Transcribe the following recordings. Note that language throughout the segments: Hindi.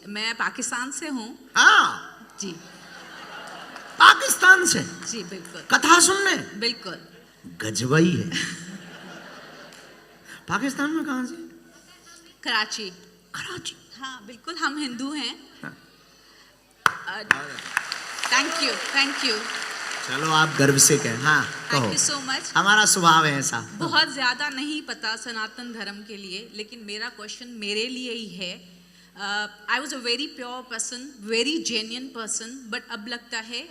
मैं पाकिस्तान से हूँ। हाँ जी पाकिस्तान से। जी बिल्कुल कथा सुनने। बिल्कुल। गजबई है। पाकिस्तान में कहाँ से? कराची। कराची। हाँ बिल्कुल, हम हिंदू हैं। हाँ। Thank you. चलो आप गर्व से कहें। हाँ कहो। Thank you so much. हमारा स्वभाव है ऐसा। बहुत ज़्यादा नहीं पता सनातन धर्म के लिए, लेकिन मेरा क्वेश्चन मेरे लिए ही है। I was a very pure person, very genuine person, but अब लगता है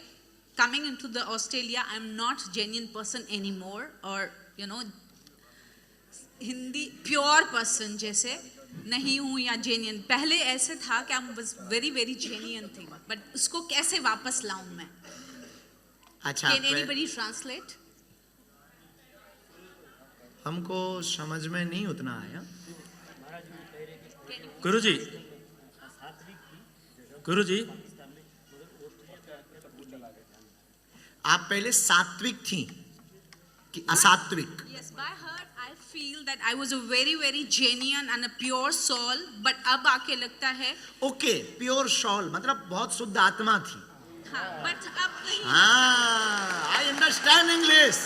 coming in to the Australia I am not genuine person any more, और you know Hindi pure person जैसे नहीं हूँ या जेन्युइन। पहले ऐसे था कि I was very very genuine thing, but उसको कैसे वापस लाऊं मैं? अच्छा कैन एनीबडी ट्रांसलेट? हमको समझ में नहीं उतना आया। गुरुजी आप पहले सात्विक थी कि असात्विक? Yes, by heart I feel that I was a very very genuine and a pure soul, but अब आके लगता है ओके प्योर सोल मतलब बहुत शुद्ध आत्मा थी। हाँ, but अब नहीं। हाँ आई अंडरस्टैंड इंग्लिश।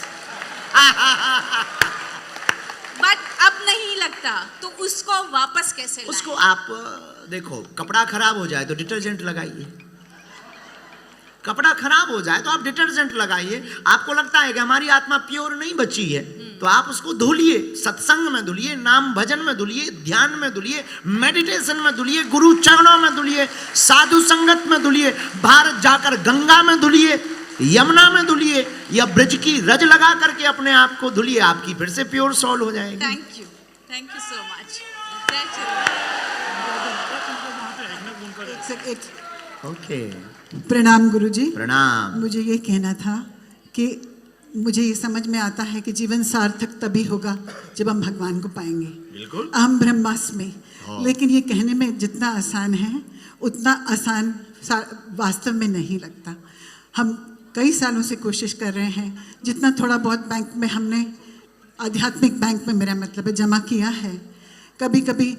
बट अब नहीं लगता, तो उसको वापस कैसे लाएं? उसको आप देखो, कपड़ा खराब हो जाए तो डिटर्जेंट लगाइए। कपड़ा खराब हो जाए तो आप डिटर्जेंट लगाइए। आपको लगता है कि हमारी आत्मा प्योर नहीं बची है, तो आप उसको धुलिए, सत्संग में धुलिए, नाम भजन में धुलिए, ध्यान में धुलिए, मेडिटेशन में धुलिए, गुरु चरणों में धुलिए, साधु संगत में धुलिए, बाहर जाकर गंगा में धुलिए, यमुना में धुलिए, या ब्रज की रज लगा करके अपने आप को धुलिए। आपकी फिर से प्योर सोल हो जाएगी। Thank you so much. Okay प्रणाम गुरुजी। प्रणाम। मुझे ये कहना था कि मुझे ये समझ में आता है कि जीवन सार्थक तभी होगा जब हम भगवान को पाएंगे। बिल्कुल। अहम ब्रह्मास्मि। लेकिन ये कहने में जितना आसान है उतना आसान वास्तव में नहीं लगता। हम कई सालों से कोशिश कर रहे हैं, जितना थोड़ा बहुत बैंक में हमने, आध्यात्मिक बैंक में मेरा मतलब है, जमा किया है, कभी कभी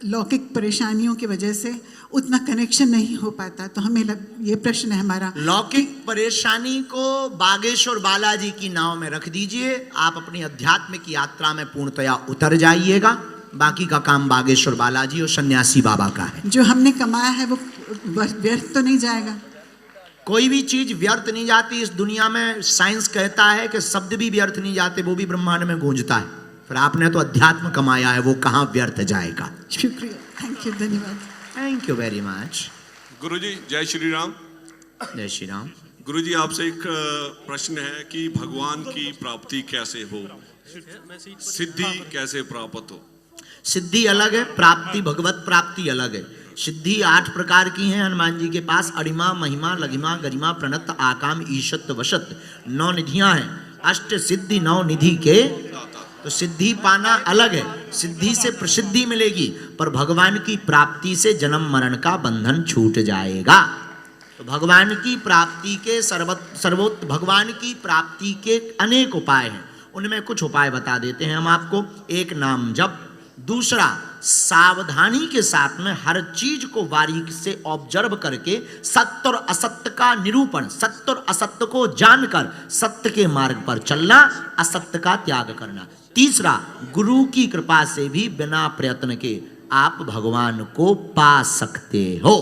लौकिक परेशानियों की वजह से उतना कनेक्शन नहीं हो पाता। तो हमें ये प्रश्न है हमारा, लौकिक परेशानी को बागेश्वर बालाजी की नाव में रख दीजिए, आप अपनी आध्यात्मिक यात्रा में पूर्णतया उतर जाइएगा। बाकी का काम बागेश्वर बालाजी और सन्यासी बाबा का है। जो हमने कमाया है वो व्यर्थ तो नहीं जाएगा? कोई भी चीज व्यर्थ नहीं जाती इस दुनिया में। साइंस कहता है कि शब्द भी व्यर्थ नहीं जाते, वो भी ब्रह्मांड में गूंजता है। फिर आपने तो अध्यात्म कमाया है, वो कहाँ व्यर्थ जाएगा। शुक्रिया, थैंक यू, धन्यवाद। Thank you very much. गुरुजी जय श्री राम। जय श्री राम। गुरुजी आपसे एक प्रश्न है कि भगवान की प्राप्ति कैसे हो, सिद्धि कैसे प्राप्त हो? सिद्धि अलग है, प्राप्ति भगवत प्राप्ति अलग है। सिद्धि 8 प्रकार की हैं हनुमान जी के पास। अरिमा, महिमा, लघिमा, गरिमा, प्रणत, आकाम, ईशत, वशत। 9 निधियां हैं। अष्ट सिद्धि 9 निधि के। तो सिद्धि पाना अलग है, सिद्धि से प्रसिद्धि मिलेगी, पर भगवान की प्राप्ति से जन्म मरण का बंधन छूट जाएगा। तो भगवान की प्राप्ति के भगवान की प्राप्ति के अनेक उपाय हैं। उनमें कुछ उपाय बता देते हैं हम आपको। एक, नाम जप। दूसरा, सावधानी के साथ में हर चीज को बारीक से ऑब्जर्व करके सत्य और असत्य का निरूपण, सत्य और असत्य को जानकर सत्य के मार्ग पर चलना, असत्य का त्याग करना। तीसरा, गुरु की कृपा से भी बिना प्रयत्न के आप भगवान को पा सकते हो।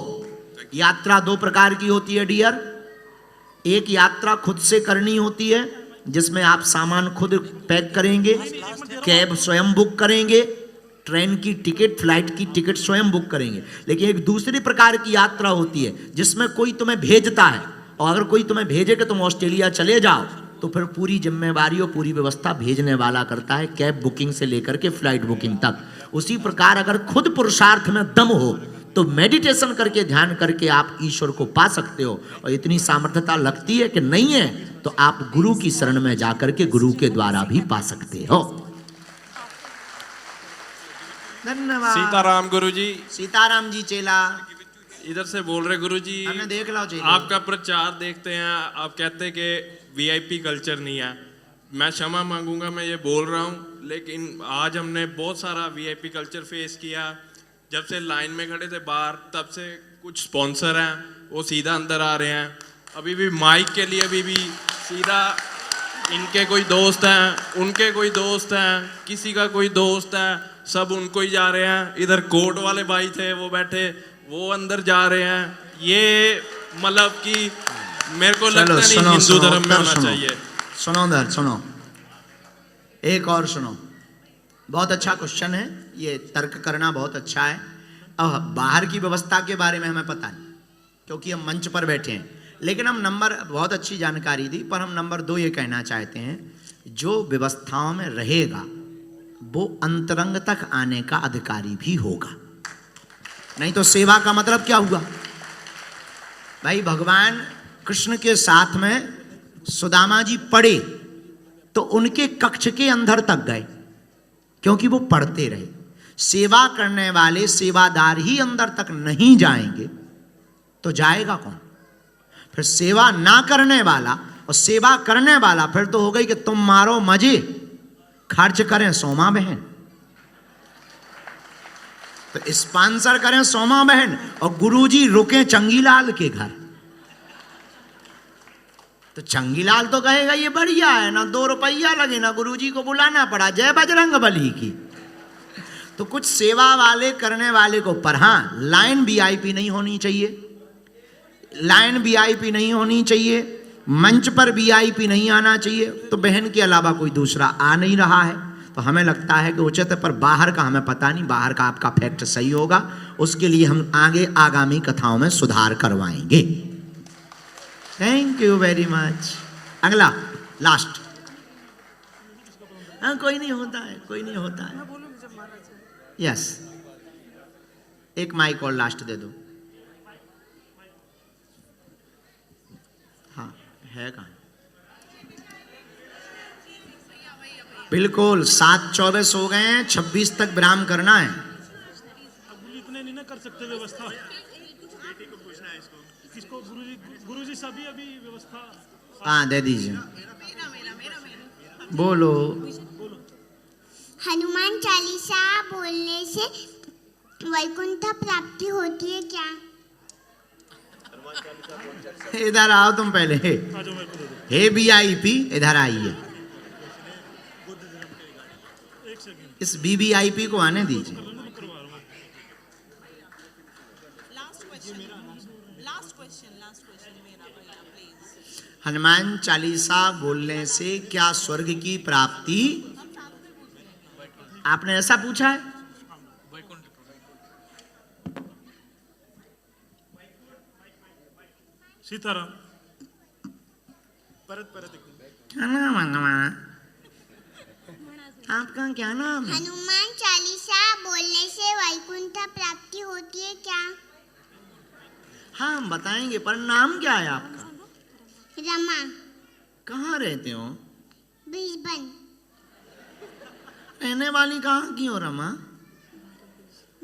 यात्रा 2 प्रकार की होती है डियर। एक यात्रा खुद से करनी होती है, जिसमें आप सामान खुद पैक करेंगे, कैब स्वयं बुक करेंगे, ट्रेन की टिकट, फ्लाइट की टिकट स्वयं बुक करेंगे। लेकिन एक दूसरी प्रकार की यात्रा होती है जिसमें कोई तुम्हें भेजता है, और अगर कोई तुम्हें भेजे कि तुम ऑस्ट्रेलिया चले जाओ, तो फिर पूरी जिम्मेवारी और पूरी व्यवस्था भेजने वाला करता है, कैब बुकिंग से लेकर के फ्लाइट बुकिंग तक। उसी प्रकार अगर खुद पुरुषार्थ में दम हो तो मेडिटेशन करके, ध्यान करके आप ईश्वर को पा सकते हो। और इतनी सामर्थ्यता लगती है कि नहीं है तो आप गुरु की शरण में जाकर के गुरु के द्वारा भी पा सकते हो। धन्यवाद। सीताराम गुरुजी। सीताराम जी चेला इधर से बोल रहे गुरुजी। हमने देख लो चेला। आपका प्रचार देखते हैं, आप कहते हैं कि वीआईपी कल्चर नहीं है। मैं क्षमा मांगूंगा, मैं ये बोल रहा हूँ, लेकिन आज हमने बहुत सारा वीआईपी कल्चर फेस किया। जब से लाइन में खड़े थे बाहर, तब से कुछ स्पॉन्सर हैं वो सीधा अंदर आ रहे हैं। अभी भी माइक के लिए भी सीधा इनके कोई दोस्त हैं, उनके कोई दोस्त हैं, किसी का कोई दोस्त है, सब उनको ही जा रहे हैं। इधर कोर्ट वाले भाई थे वो बैठे, वो अंदर जा रहे हैं। ये मतलब कि मेरे को लगता नहीं हिंदू धर्म में होना चाहिए। सुनो, एक और सुनो। बहुत अच्छा क्वेश्चन है, ये तर्क करना बहुत अच्छा है। अब बाहर की व्यवस्था के बारे में हमें पता नहीं, क्योंकि हम मंच पर बैठे हैं, लेकिन हम नंबर, बहुत अच्छी जानकारी दी, पर हम नंबर 2 ये कहना चाहते हैं, जो व्यवस्थाओं में रहेगा वो अंतरंग तक आने का अधिकारी भी होगा। नहीं तो सेवा का मतलब क्या हुआ? भाई भगवान कृष्ण के साथ में सुदामा जी पढ़े तो उनके कक्ष के अंदर तक गए, क्योंकि वो पढ़ते रहे। सेवा करने वाले सेवादार ही अंदर तक नहीं जाएंगे तो जाएगा कौन? फिर सेवा ना करने वाला और सेवा करने वाला, फिर तो हो गई कि तुम मारो मजे, खर्च करें सोमा बहन, तो स्पॉन्सर करें सोमा बहन, और गुरुजी रुके चंगीलाल के घर। तो चंगीलाल तो कहेगा ये बढ़िया है ना, 2 रुपया लगे ना, गुरुजी को बुलाना पड़ा, जय बजरंग बली की। तो कुछ सेवा वाले करने वाले को, पर हाँ लाइन वीआईपी नहीं होनी चाहिए, लाइन वीआईपी नहीं होनी चाहिए, मंच पर वीआईपी नहीं आना चाहिए। तो बहन के अलावा कोई दूसरा आ नहीं रहा है, तो हमें लगता है कि उचित है। पर बाहर का हमें पता नहीं, बाहर का आपका फैक्ट सही होगा, उसके लिए हम आगे आगामी कथाओं में सुधार करवाएंगे। Thank you very much. अगला, लास्ट। हाँ कोई नहीं होता है, कोई नहीं होता है। यस, एक माइक और लास्ट दे दो। हाँ है कहाँ? बिल्कुल 7:24 हो गए हैं, 26 तक विराम करना है। इतने नहीं ना कर सकते व्यवस्था। किसको? गुरुजी सभी अभी व्यवस्था। हाँ दे दीजिए। बोलो। हनुमान चालीसा बोलने से वैकुंठ प्राप्ति होती है क्या? इधर आओ तुम पहले। हे वीआईपी इधर आइए, इस वीवीआईपी को आने दीजिए। हनुमान चालीसा बोलने से क्या स्वर्ग की प्राप्ति? आपने ऐसा पूछा है? सीताराम। परत क्या नाम है? आपका क्या नाम है? हनुमान चालीसा बोलने से वैकुंठ प्राप्ति होती है क्या? हाँ हम बताएंगे, पर नाम क्या है आपका? रमा। कहाँ रहते हो? ब्रिस्बेन। रहने वाली कहाँ की हो रमा?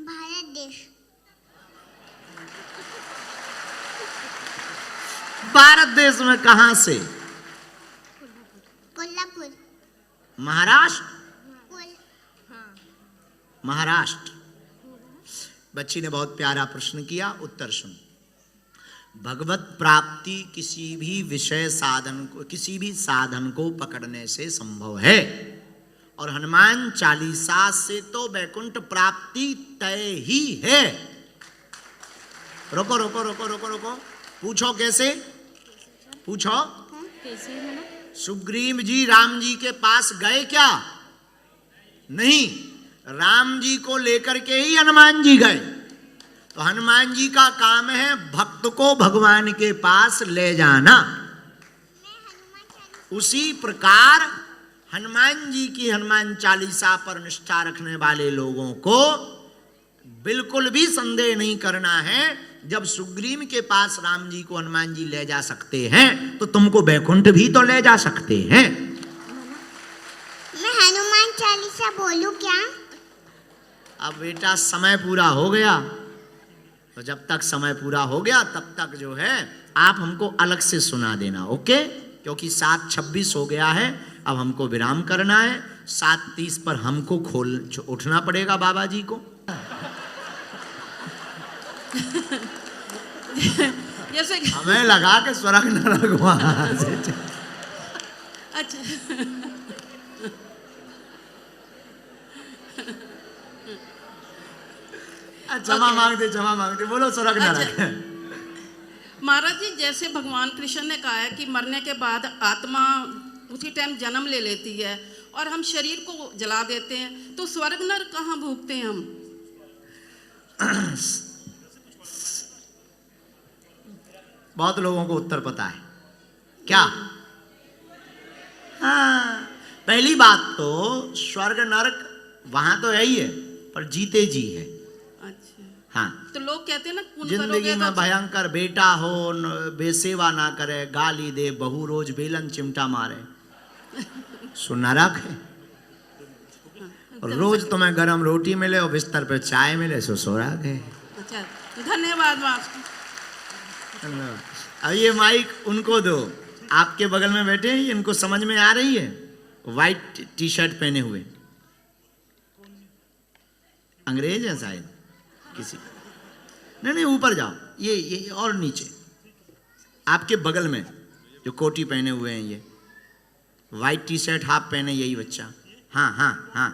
भारत देश। भारत देश में कहाँ से? कोल्हापुर। महाराष्ट्र? महाराष्ट्र। बच्ची ने बहुत प्यारा प्रश्न किया, उत्तर सुन। भगवत प्राप्ति किसी भी विषय साधन को, किसी भी साधन को पकड़ने से संभव है, और हनुमान चालीसा से तो वैकुंठ प्राप्ति तय ही है। रोको रोको रोको रोको रोको, पूछो कैसे? पूछो सुग्रीव जी राम जी के पास गए क्या? नहीं, राम जी को लेकर के ही हनुमान जी गए। तो हनुमान जी का काम है भक्त को भगवान के पास ले जाना। उसी प्रकार हनुमान जी की हनुमान चालीसा पर निष्ठा रखने वाले लोगों को बिल्कुल भी संदेह नहीं करना है। जब सुग्रीव के पास राम जी को हनुमान जी ले जा सकते हैं, तो तुमको बैकुंठ भी तो ले जा सकते हैं। मैं हनुमान चालीसा बोलूं क्या? अब बेटा समय पूरा हो गया, तो जब तक समय पूरा हो गया तब तक जो है आप हमको अलग से सुना देना, ओके? क्योंकि 7:26 हो गया है, अब हमको विराम करना है। 7:30 पर हमको उठना पड़ेगा बाबा जी को। जैसे हमें लगा के स्वर्ग नरक वहां से अच्छा क्षमा मांगते बोलो स्वर्ग नरक। महाराज जी, जैसे भगवान कृष्ण ने कहा है कि मरने के बाद आत्मा उसी टाइम जन्म ले लेती है और हम शरीर को जला देते हैं, तो स्वर्ग नरक कहाँ भोगते हैं हम? बहुत लोगों को उत्तर पता है क्या? हाँ, पहली बात तो स्वर्ग नरक वहां तो है ही है, पर जीते जी है। अच्छा, हाँ, तो लोग कहते हैं ना पुण्य जिंदगी करोगे में तो भयंकर बेटा हो, बेसेवा ना करे, गाली दे, बहू रोज बेलन चिमटा मारे, सो नरक है। और रोज तुम्हें गरम रोटी मिले और बिस्तर पे चाय मिले, सो स्वर्ग है। अच्छा, धन्यवाद मास्टर। अब ये माइक उनको दो, आपके बगल में बैठे हैं, इनको समझ में आ रही है? व्हाइट टी शर्ट पहने हुए अंग्रेज है शायद किसी, नहीं ऊपर जाओ, ये और नीचे आपके बगल में जो कोटी पहने हुए हैं, ये व्हाइट टी शर्ट हाफ पहने, यही बच्चा। हाँ हाँ हाँ,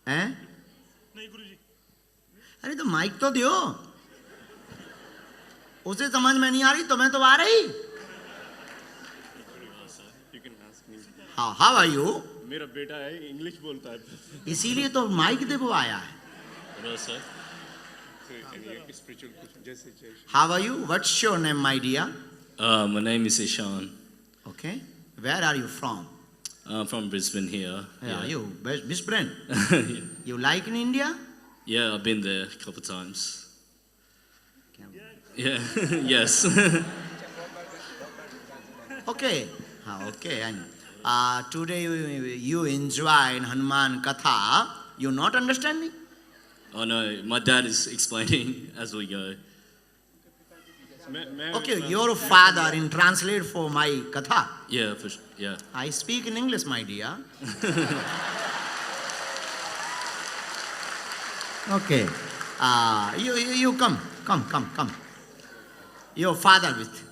है? नहीं गुरुजी, अरे तो माइक तो दियो, उसे समझ में नहीं आ रही, तुम्हें तो आ रही। हाँ, हाउ आर यू? मेरा बेटा है, इंग्लिश बोलता है। इसीलिए तो माइक दे वो आया है। How are you? What's your name my dear? My name is Ishan. Okay, where are you from? I'm from Brisbane here. Yeah, you Miss Brent. yeah. You like in India? Yeah, I've been there a couple of times. Yeah, yes. Okay. Okay. And today you enjoy in Hanuman Katha. You not understanding? Oh no, my dad is explaining as we go. Okay, your father in translate for my Katha. Yeah, yeah. I speak in English, my dear. Okay. You come. Your father with.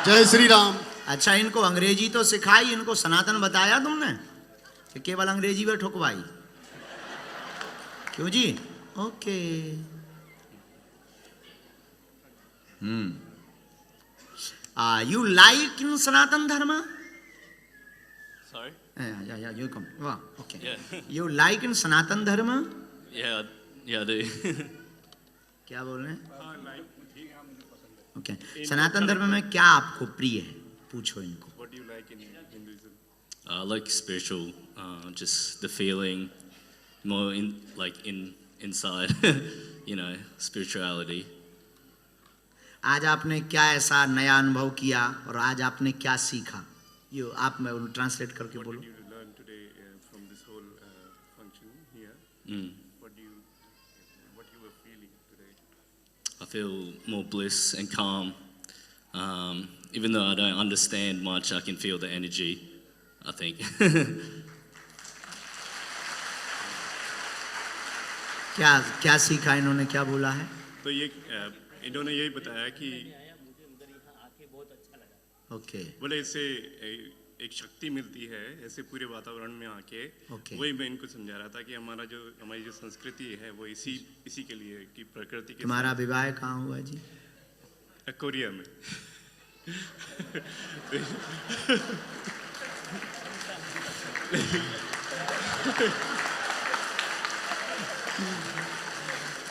जय श्री राम। अच्छा, इनको अंग्रेजी तो सिखाई, इनको सनातन बताया तुमने कि केवल अंग्रेजी में ठुकवाई? क्यों जी? Okay. You like in Sanatan Dharma? Sorry? Yeah, you come. Wow, okay. Yeah. You like in Sanatan Dharma? Yeah, I do. क्या बोल रहे हैं? ओके, सनातन धर्म में क्या आपको प्रिय है? पूछो इनको। What do you like in Hinduism? I like spiritual, just the feeling, more inside, spirituality. आज आपने क्या ऐसा नया अनुभव किया और आज आपने क्या सीखा? ये आप मैं ट्रांसलेट करके बोलो। What did you learn today from this whole function here? What you were feeling today? I feel more bliss and calm. Even though I don't understand much, I can feel the energy, I think. क्या सीखा इन्होंने, क्या बोला है? तो ये इन्होंने यही बताया कि ओके, बोले इससे एक शक्ति मिलती है ऐसे पूरे वातावरण में आके। Okay. वही मैं इनको समझा रहा था कि हमारी जो संस्कृति है वो इसी के लिए कि प्रकृति के तुम्हारा विवाह कहाँ हुआ जी? कोरिया में।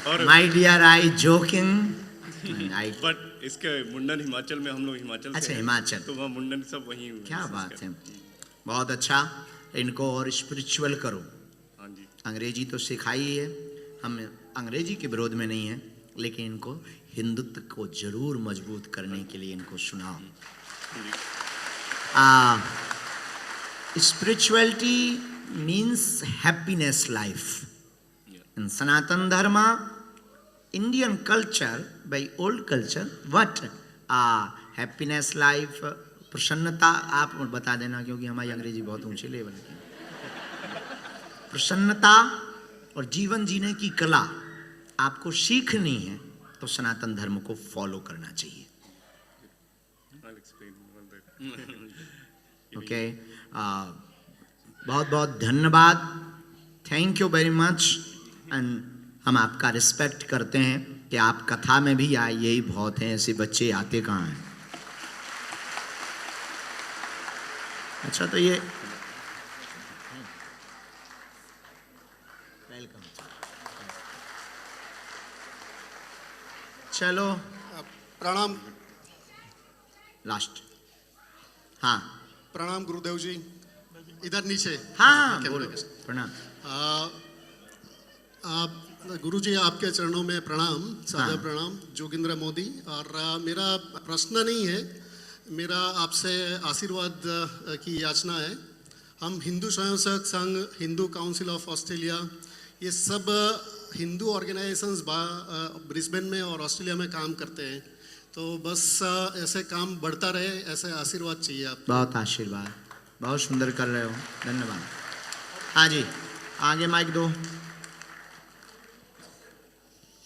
और my dear, I joking. But इसके मुंडन हिमाचल में, हम लोग हिमाचल अच्छा, से हैं, हिमाचल। तो वहाँ मुंडन सब वहीं हुए। क्या बात है, बहुत अच्छा। इनको और स्पिरिचुअल करो। हाँ जी। अंग्रेजी तो सिखाई है, हम अंग्रेजी के विरोध में नहीं है, लेकिन इनको हिंदुत्व को जरूर मजबूत करने के लिए इनको सुनाओ। Spirituality means happiness life. In Sanatan Dharma, Indian culture, by old culture, what happiness life, प्रसन्नता आप बता देना, क्योंकि हमारी अंग्रेजी बहुत ऊंचे लेवल की। प्रसन्नता और जीवन जीने की कला आपको सीखनी है तो सनातन धर्म को फॉलो करना चाहिए। I'll explain all that. Okay, बहुत बहुत धन्यवाद, thank you very much. And हम आपका रिस्पेक्ट करते हैं कि आप कथा में भी आए, यही बहुत हैं, ऐसे बच्चे आते कहाँ हैं। अच्छा, तो ये वेलकम, चलो प्रणाम। लास्ट। हाँ प्रणाम गुरुदेव जी, इधर नीचे। हाँ बोलो, प्रणाम। गुरु जी आपके चरणों में प्रणाम, सादर हाँ। प्रणाम जोगिंद्र मोदी। और मेरा प्रश्न नहीं है, मेरा आपसे आशीर्वाद की याचना है। हम Hindu Swayamsevak Sangh, Hindu council of Australia, ये सब हिंदू ऑर्गेनाइजेशंस ब्रिस्बेन में और ऑस्ट्रेलिया में काम करते हैं। तो बस ऐसे काम बढ़ता रहे, ऐसे आशीर्वाद चाहिए आप। बहुत आशीर्वाद, बहुत सुंदर कर रहे हो, धन्यवाद। हाँ जी, आगे माइक दो,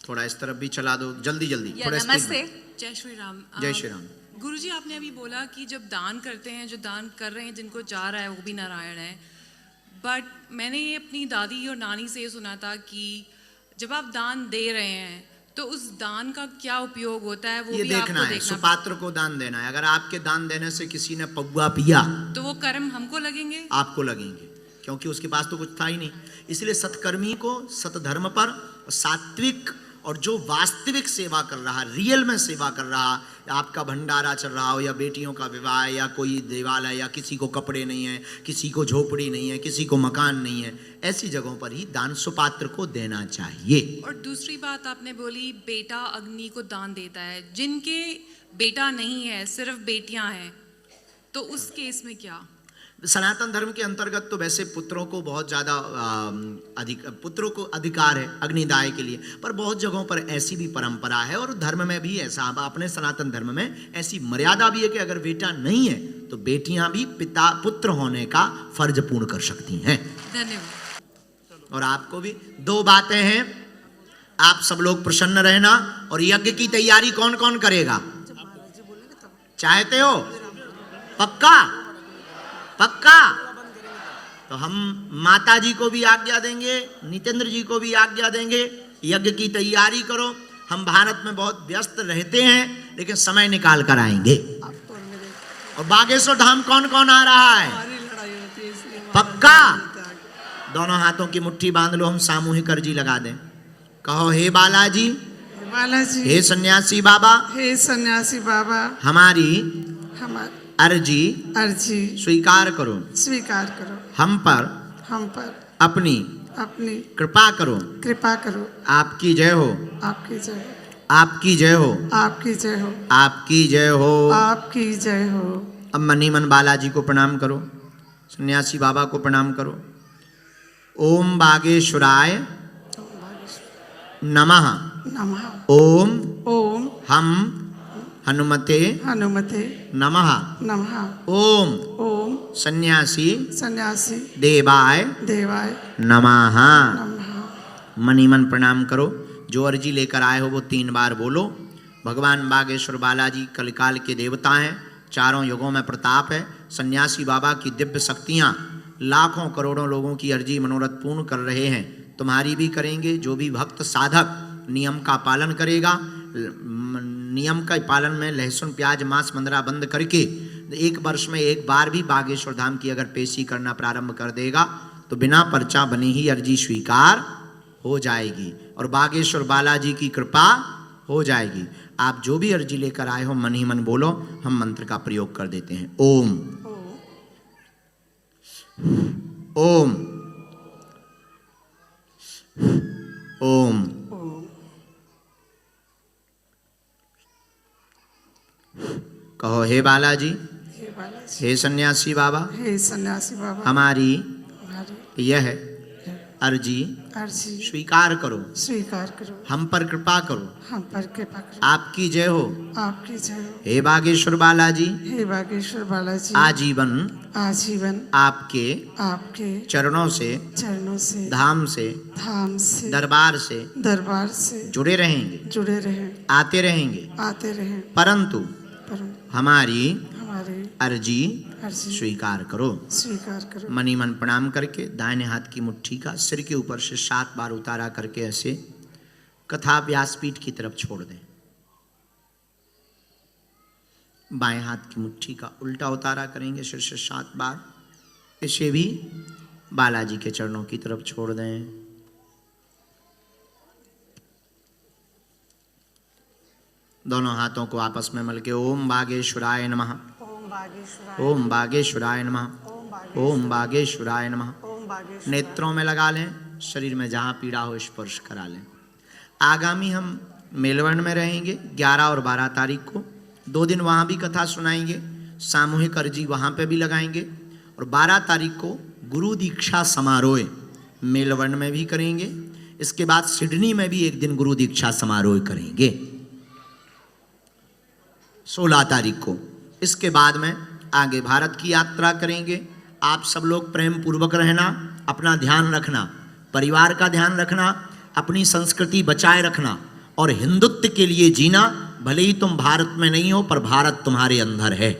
थोड़ा इस तरफ भी चला दो, जल्दी जल्दी। थोड़ा speed नमस्ते, में। जय श्री राम। जय श्री राम। गुरुजी, आपने अभी बोला कि जब दान करते हैं, जो दान कर रहे हैं, जिनको जा रहा है वो भी नारायण है। बट मैंने ये अपनी दादी और नानी से ये सुना था कि जब आप दान दे रहे हैं तो उस दान का क्या उपयोग होता है वो ये भी देखना आपको है, देखना सुपात्र को दान देना है। अगर आपके दान देने से किसी ने पौवा पिया तो वो कर्म हमको लगेंगे। आपको लगेंगे, क्योंकि उसके पास तो कुछ था ही नहीं। इसलिए सत्कर्मी को सतधर्म पर सात्विक और जो वास्तविक सेवा कर रहा, रियल में सेवा कर रहा, आपका भंडारा चल रहा हो या बेटियों का विवाह या कोई देवालय या किसी को कपड़े नहीं है, किसी को झोपड़ी नहीं है, किसी को मकान नहीं है, ऐसी जगहों पर ही दान सुपात्र को देना चाहिए। और दूसरी बात आपने बोली बेटा अग्नि को दान देता है, जिनके बेटा नहीं है, सिर्फ बेटियां हैं, तो उस केस में क्या? सनातन धर्म के अंतर्गत तो वैसे पुत्रों को बहुत ज़्यादा पुत्रों को अधिकार है अग्निदाय के लिए, पर बहुत जगहों पर ऐसी भी परंपरा है और धर्म में भी ऐसा, अपने सनातन धर्म में ऐसी मर्यादा भी है कि अगर बेटा नहीं है तो बेटियां भी पिता पुत्र होने का फर्ज पूर्ण कर सकती हैं। धन्यवाद। और आपको भी दो बातें हैं, आप सब लोग प्रसन्न रहना। और यज्ञ की तैयारी कौन कौन करेगा? चाहते हो? पक्का पक्का? तो हम माता जी को भी आज्ञा देंगे, नितेंद्र जी को भी आज्ञा देंगे, यज्ञ की तैयारी करो। हम भारत में बहुत व्यस्त रहते हैं, लेकिन समय निकाल कर आएंगे। और बागेश्वर धाम कौन कौन आ रहा है? पक्का? दोनों हाथों की मुट्ठी बांध लो, हम सामूहिक अर्जी लगा दें। कहो, हे बालाजी, बालाजी, हे सन्यासी बाबा, हे सन्यासी बाबा, हमारी अर्जी स्वीकार करो, हम पर अपनी कृपा करो। आपकी जय हो, आपकी जय हो, आपकी जय हो, आपकी जय हो, आपकी जय हो। अब मनी मन बालाजी को प्रणाम करो, सन्यासी बाबा को प्रणाम करो। ओम बागेश्वराय नमः। ओम हम हनुमते नमः। ओम सन्यासी देवाय नमः। मनी मन प्रणाम करो। जो अर्जी लेकर आए हो वो 3 बार बोलो। भगवान बागेश्वर बालाजी कलिकाल के देवता हैं, चारों युगों में प्रताप है। सन्यासी बाबा की दिव्य शक्तियाँ लाखों करोड़ों लोगों की अर्जी मनोरथ पूर्ण कर रहे हैं, तुम्हारी भी करेंगे। जो भी भक्त साधक नियम का पालन करेगा, नियम का पालन में लहसुन प्याज मांस मंदरा बंद करके 1 वर्ष में 1 बार भी बागेश्वर धाम की अगर पेशी करना प्रारंभ कर देगा तो बिना पर्चा बने ही अर्जी स्वीकार हो जाएगी और बागेश्वर बालाजी की कृपा हो जाएगी। आप जो भी अर्जी लेकर आए हो मन ही मन बोलो, हम मंत्र का प्रयोग कर देते हैं। ओम ओम ओम। कहो, हे बालाजी, हे सन्यासी बाबा, हे सन्यासी बाबा, हमारी यह अर्जी अर्जी स्वीकार करो, स्वीकार करो, हम पर कृपा करो, हम पर कृपा करो, आपकी जय हो। आपकी जय हो। हे बागेश्वर बालाजी, हे बागेश्वर बालाजी, आजीवन आजीवन आपके आपके चरणों से, चरणों से, धाम से, धाम से, दरबार से दरबार से जुड़े रहेंगे, जुड़े रहें, आते रहेंगे, आते रहें, परंतु परंतु हमारी हमारी अर्जी अर्जी स्वीकार करो। स्वीकार करो। मनी मन प्रणाम करके दाहिने हाथ की मुट्ठी का सिर के ऊपर से 7 बार उतारा करके ऐसे कथा व्यासपीठ की तरफ छोड़ दें। बाएं हाथ की मुट्ठी का उल्टा उतारा करेंगे सिर से 7 बार, इसे भी बालाजी के चरणों की तरफ छोड़ दें। दोनों हाथों को आपस में मल के ओम बागेश्वराय नमः, ओम बागेश्वराय नमः, ओम बागेश्वराय नमः। नेत्रों में लगा लें, शरीर में जहाँ पीड़ा हो स्पर्श करा लें। आगामी हम मेलबर्न में रहेंगे 11 और 12 तारीख को, 2 दिन वहाँ भी कथा सुनाएंगे, सामूहिक अर्जी वहाँ पे भी लगाएंगे, और 12 तारीख को गुरु दीक्षा समारोह मेलबर्न में भी करेंगे। इसके बाद सिडनी में भी एक दिन गुरु दीक्षा समारोह करेंगे 16 तारीख को। इसके बाद में आगे भारत की यात्रा करेंगे। आप सब लोग प्रेम पूर्वक रहना, अपना ध्यान रखना, परिवार का ध्यान रखना, अपनी संस्कृति बचाए रखना और हिंदुत्व के लिए जीना। भले ही तुम भारत में नहीं हो पर भारत तुम्हारे अंदर है।